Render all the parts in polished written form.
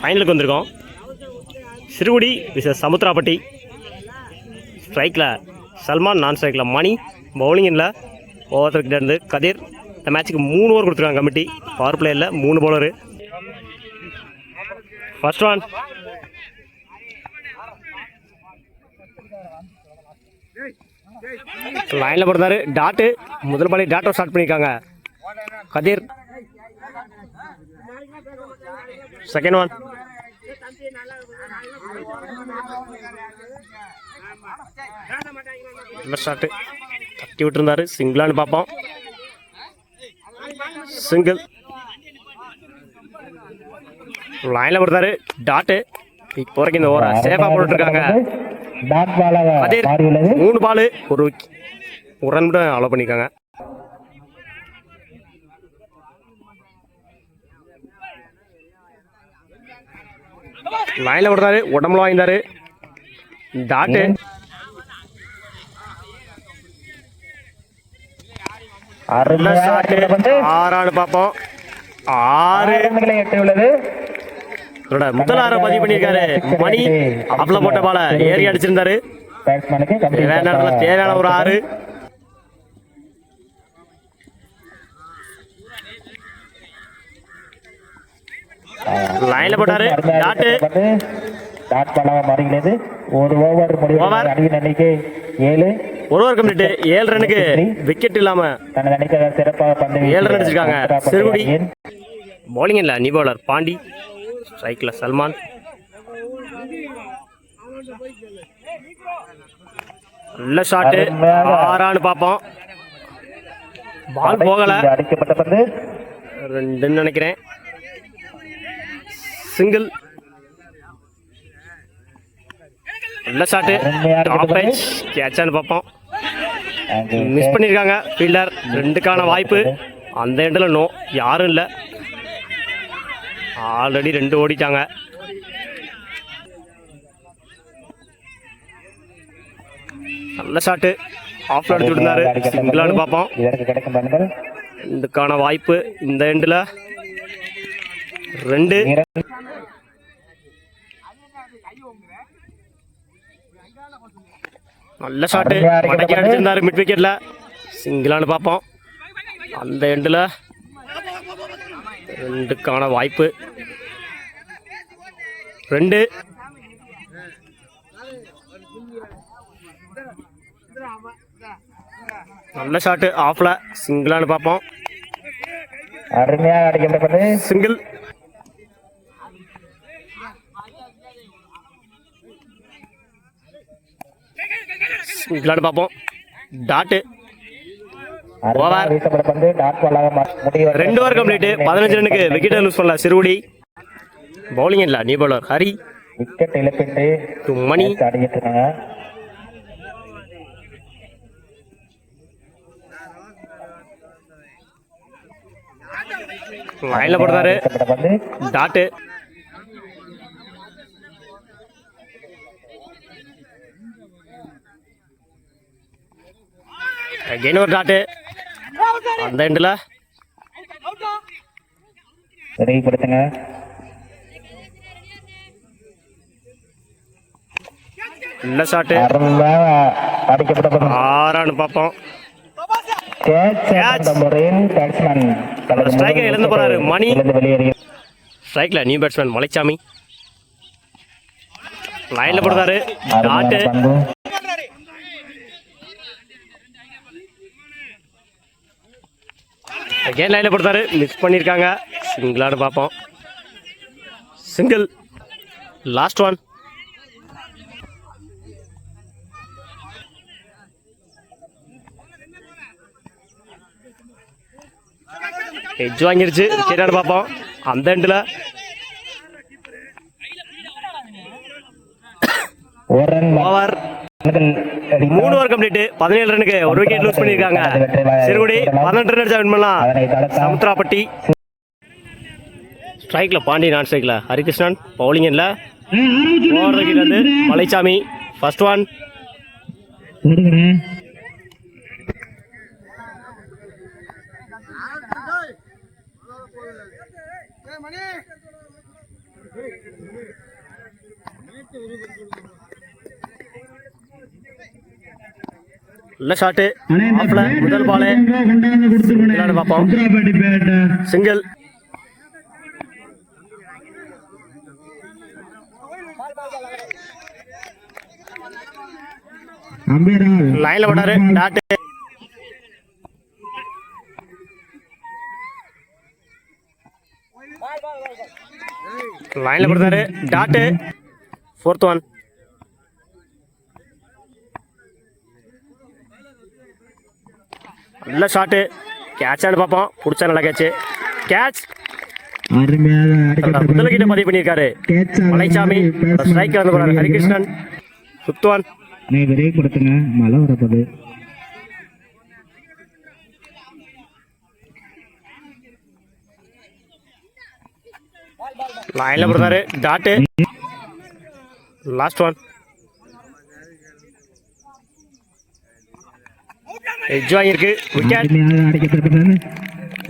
ஃபைனலுக்கு வந்திருக்கோம். சிறுகுடி விசஸ் சமுத்திராப்பட்டி. ஸ்ட்ரைக்கில் சல்மான், நான் ஸ்ட்ரைக்கில் மணி, பவுலிங்கில் ஓவர்கிட்ட இருந்து கதிர். இந்த மேட்ச்சுக்கு 3 ஓவர் கொடுத்துருக்காங்க கமிட்டி. பவர் பிளேயில் 3 பவுலரு. ஃபர்ஸ்ட் ஒன் லைனில் போடுறாரு. டாட்டு முதல் பாலி டாட்டோ ஸ்டார்ட் பண்ணியிருக்காங்க கதிர். செகண்ட் ஒன் ஷாட்டு தட்டி விட்டுருந்தாரு. சிங்கிளான்னு பார்ப்போம். சிங்கிள் லைனில் போடுறாரு. டாட்டு இப்போ வரைக்கும் இந்த ஓவரை சேஃபாக போட்டுருக்காங்க. 3 பால் ஒரு ரன் மட்டும் அலோ பண்ணியிருக்காங்க. லைனில் விடுறாரு. உடம்புல வாங்கினாரு. டாட்டு 6 பார்ப்போம். 6 உள்ளது. முதல் 6 பதிவு பண்ணியிருக்காரு மணி. அப்பல போட்ட பால ஏறி அடிச்சிருந்தாரு. தேவையான ஒரு 6. லைன்ல போட்டாரு. டாட்டு மாறுகிறது. ஒரு ஓவர் அணியின் எண்ணிக்கை 7. ஒரு ஓவர் கம்ப்ளீட். 7 ரனுக்கு விக்கெட் இல்லாம 7 ரன் அடிச்சிருக்காங்க சிறுகுடி. பவுலிங் இல்ல நீ பவுலர் பாண்டி. ஸ்ட்ரைக்ல சல்மான். நல்ல ஷாட்டு. 6 பார்ப்போம். பால் போகல. 2 நினைக்கிறேன். சிங்கிள். நல்ல ஷாட்டு. டாப் எட்ஜ் கேட்சான்னு பார்ப்போம். மிஸ் பண்ணியிருக்காங்க ஃபீல்டர். 2க்கான வாய்ப்பு. அந்த எண்டில் நோ, யாரும் இல்லை. ஆல்ரெடி 2 ஓடிட்டாங்க. நல்ல ஷாட்டு. ஆஃப்ல அடிச்சு விட்டுருந்தாரு. சிங்கிளான்னு பார்ப்போம். 2க்கான வாய்ப்பு. இந்த எண்டில் 2. நல்ல ஷாட்டு. மடக்கி அடிச்சிருந்தாரு மிட் விக்கெட்ல. சிங்கிளான்னு பார்ப்போம். அந்த எண்டில் 2க்கான வாய்ப்பு. 2. நல்ல ஷாட்டு. ஆஃப்ல சிங்கிளான்னு பார்ப்போம். அருமையாக அடிக்கப்பட்டது. சிங்கிள். சிங்கிளான்னு பார்ப்போம். டாட்டு. ஓவர். 2 over complete. 15 ரனுக்கு விக்கெட் லூஸ் பண்ணல சிறுகுடி. பவுலிங் இல்ல நீ பவுலர் ஹரி. விக்கெட் இழப்பிட்டு மணி. லைன்ல போடுறாரு. டாட்டு. அகைன் ஒரு டாட்டு. அந்த எண்டில் விரைவுபடுத்துங்க. நல்ல ஷாட்டு. 6 பார்ப்போம். ஸ்ட்ரைக்கை இழந்து போறாரு மணி. ஸ்ட்ரைக்ல நியூ பேட்ஸ்மேன் மலைச்சாமி. லைன்ல போடுறாரு. டாட்டு. அகைன் லைன்ல போடுறாரு. மிஸ் பண்ணியிருக்காங்க. சிங்கிளான்னு பார்ப்போம். சிங்கிள். Last one. எட்ஜ் வாங்கிருச்சு. கேட்டான்னு பார்ப்போம். அந்த எண்டில் ஓவர். 3 over complete. 17 ரனுக்கு ஒரு விக்கெட் லூஸ் பண்ணியிருக்காங்க சிறுகுடி. 18 ரன் அடிச்சா வின் பண்ணலாம் சமுத்திராப்பட்டி. ஸ்ட்ரைக்கில் பாண்டி, நான் ஸ்ட்ரைக்கில் ஹரிகிருஷ்ணன். பவுலிங் இல்லை ஓவர் விக்கெட் வந்து மலைச்சாமி. First one. நல்ல ஷாட்டு முதல் பாலே பார்ப்போம். சிங்கிள். லைன்ல போட்டாரு டாட். லைன்ல போட்டாரு டாட். 4th one. நல்ல ஷாட்டு. கேட்சான்னு பார்ப்போம். பிடிச்சா நல்லா கேட்ச். முதல்கிட்ட பதிவு பண்ணியிருக்காரு மலைச்சாமி. ஸ்ட்ரைக் வந்து போறாரு ஹரிகிருஷ்ணன். 5th one. பிரேக் கொடுத்துங்க, மழை வரப்போகுது. லைன்ல போடுறாரு டாட். Last one. எட்ஜ் வாங்கியிருக்கு.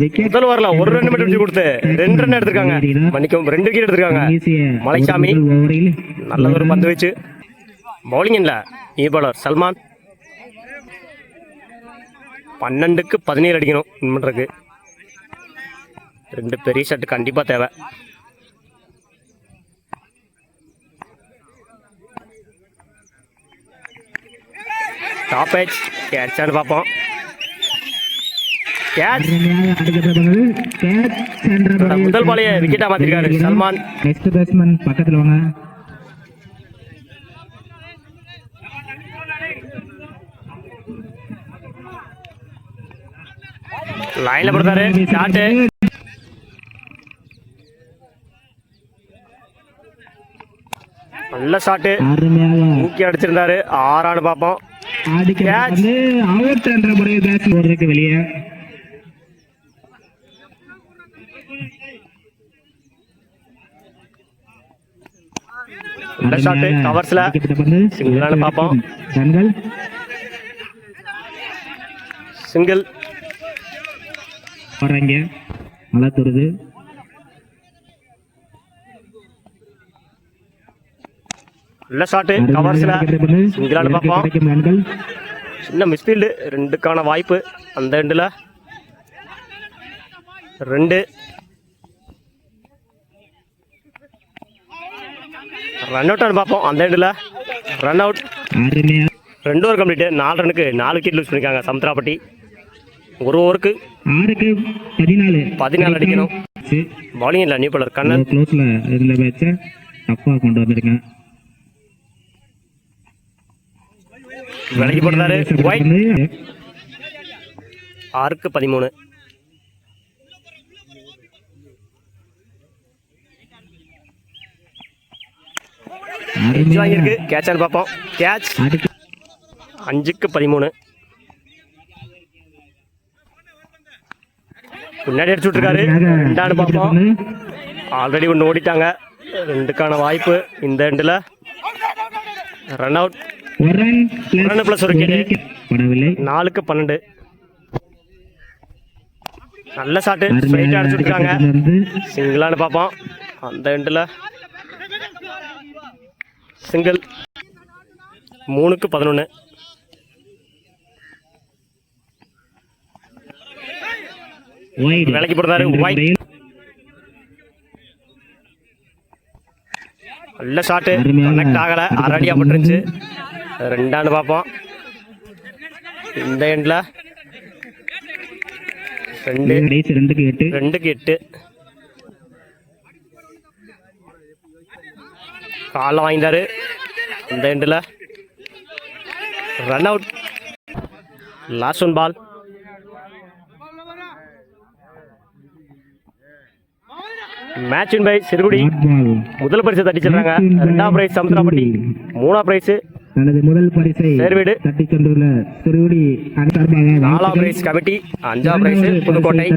விக்கெட். முதல் வரல ஒரு ரன் மட்டும் விட்டு கொடுத்து 2 ரன் எடுத்திருக்காங்க. மன்னிக்கவும் 2 விக்கெட் எடுத்திருக்காங்க மலைச்சாமி. நல்ல ஒரு பந்து வச்சு பவுலிங் இல்ல பவுலர் சல்மான். 12க்கு 17 அடிக்கணும் இன்மன்றக்கு. 2 பெரிய ஷாட் கண்டிப்பா தேவை. டாப் எட்ஜ் கேட்சான்னு பார்ப்போம். முதல் பாலைய விக்கெட்டா மாத்திருக்காரு சல்மான். நெக்ஸ்ட் பேட்ஸ்மேன் பக்கத்துல வாங்க. லைன்ல போடுறாரு டாட். நல்ல ஷாட்டு. தூக்கி அடிச்சிருந்தாரு. 6 பார்ப்போம். வெளியே கவர்ஸ்ல பார்ப்போம். சிங்கிள். வர்றாங்க நல்லா தருது. நல்ல ஷாட் கவர்ஸ்ல சிங்கிளான பார்ப்போம். சின்ன மிஸ்ஃபீல்டு. 2க்கான வாய்ப்பு அந்த எண்டில். 2 ரன் அவுட் பார்ப்போம். அந்த எண்டில் ரன் அவுட். 2 over complete. 4 ரனுக்கு 4 விக்கெட் லூஸ் பண்ணிருக்காங்க சமுத்திராப்பட்டி. ஒரு ஓவருக்கு 14 அடிக்கணும். பவுலிங் இல்லை நியூ பவுலர் கண்ணன். தப்பா கொண்டு வந்திருக்கேன். விலகி போடுறாரு. 6க்கு 13. வாங்கியிருக்கு. கேட்சான்னு பார்ப்போம். கேட்ச். 5க்கு 13. முன்னாடி அடிச்சு விட்டுருக்காரு. 2 பார்ப்போம். ஆல்ரெடி 1 ஓடிட்டாங்க. 2க்கான வாய்ப்பு இந்த எண்டில். Run out. 1 + 1 விக்கெட். 4க்கு 12. நல்ல ஷாட்டு. ஸ்ட்ரைட்டா அடிச்சு விட்டுருக்காங்க. சிங்கிளானு பார்ப்போம். அந்த எண்டில் சிங்கிள். 3க்கு 11. விலைக்கு போடுறாரு. ஒயிட். நல்ல ஷாட்டு. கனெக்ட் ஆகல. 6 அடியா போட்டுருந்துச்சு. 2 பார்ப்போம். இந்த எண்ட்ல 2க்கு 8. காலை வாங்கிட்டாரு. இந்த எண்டில் run out. Last one ball. Match win by Sirukudi. முதல் பரிசு தட்டிச்சிருக்காங்க. 2ஆம் பிரைஸ் சமுத்திராப்பட்டி. 3ஆம் பிரைஸ் தனது முதல் பரிசை சேர்வீடு தட்டி சென்றுள்ள சிறுகுடி. 4ஆம் பிரைஸ் கமிட்டி. 5ஆம் பிரைஸ் புதுக்கோட்டை.